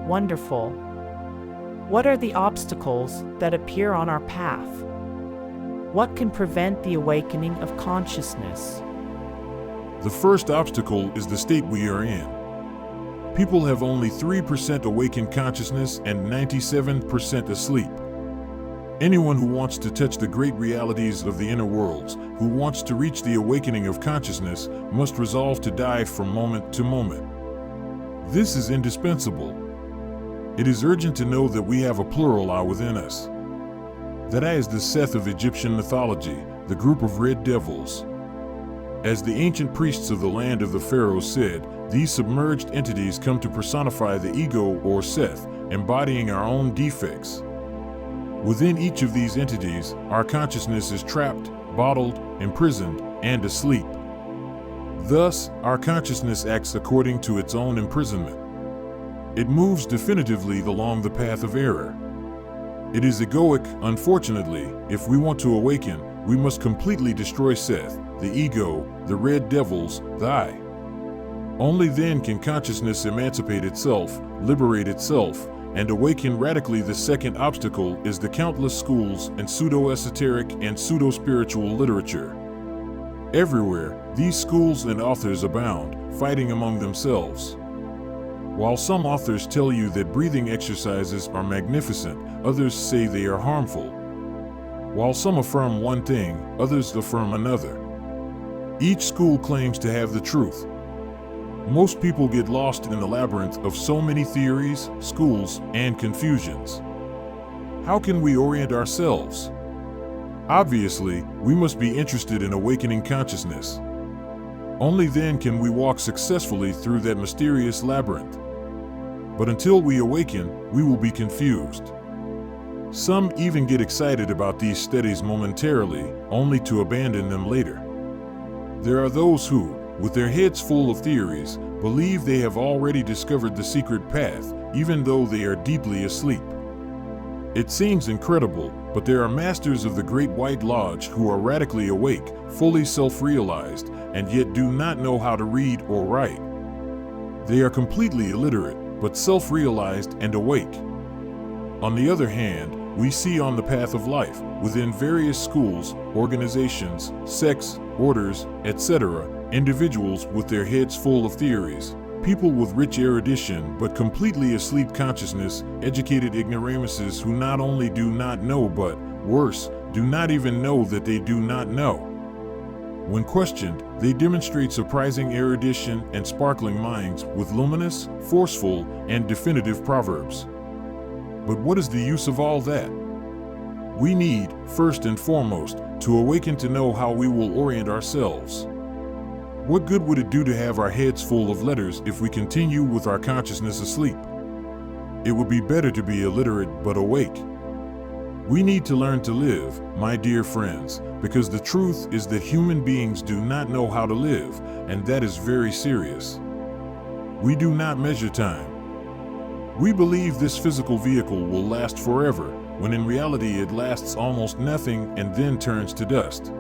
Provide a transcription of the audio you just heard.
Wonderful. What are the obstacles that appear on our path? What can prevent the awakening of consciousness? The first obstacle is the state we are in. People have only 3% awakened consciousness and 97% asleep. Anyone who wants to touch the great realities of the inner worlds, who wants to reach the awakening of consciousness, must resolve to dive from moment to moment. This is indispensable. It is urgent to know that we have a plural I within us. That I is the Seth of Egyptian mythology, the group of red devils. As the ancient priests of the land of the pharaohs said, these submerged entities come to personify the ego or Seth, embodying our own defects. Within each of these entities, our consciousness is trapped, bottled, imprisoned, and asleep. Thus, our consciousness acts according to its own imprisonment. It moves definitively along the path of error. It is egoic, unfortunately. If we want to awaken, we must completely destroy Seth, the ego, the red devils, the I. Only then can consciousness emancipate itself, liberate itself, and awaken radically. The second obstacle is the countless schools and pseudo-esoteric and pseudo-spiritual literature. Everywhere, these schools and authors abound, fighting among themselves. While some authors tell you that breathing exercises are magnificent, others say they are harmful. While some affirm one thing, others affirm another. Each school claims to have the truth. Most people get lost in the labyrinth of so many theories, schools, and confusions. How can we orient ourselves? Obviously, we must be interested in awakening consciousness. Only then can we walk successfully through that mysterious labyrinth. But until we awaken, we will be confused. Some even get excited about these studies momentarily, only to abandon them later. There are those who, with their heads full of theories, believe they have already discovered the secret path, even though they are deeply asleep. It seems incredible, but there are masters of the Great White Lodge who are radically awake, fully self-realized, and yet do not know how to read or write. They are completely illiterate, but self-realized and awake. On the other hand, we see on the path of life, within various schools, organizations, sects, orders, etc., individuals with their heads full of theories, people with rich erudition but completely asleep consciousness, educated ignoramuses who not only do not know but, worse, do not even know that they do not know. When questioned, they demonstrate surprising erudition and sparkling minds with luminous, forceful, and definitive proverbs. But what is the use of all that? We need, first and foremost, to awaken to know how we will orient ourselves. What good would it do to have our heads full of letters if we continue with our consciousness asleep? It would be better to be illiterate but awake. We need to learn to live, my dear friends, because the truth is that human beings do not know how to live, and that is very serious. We do not measure time. We believe this physical vehicle will last forever, when in reality it lasts almost nothing and then turns to dust.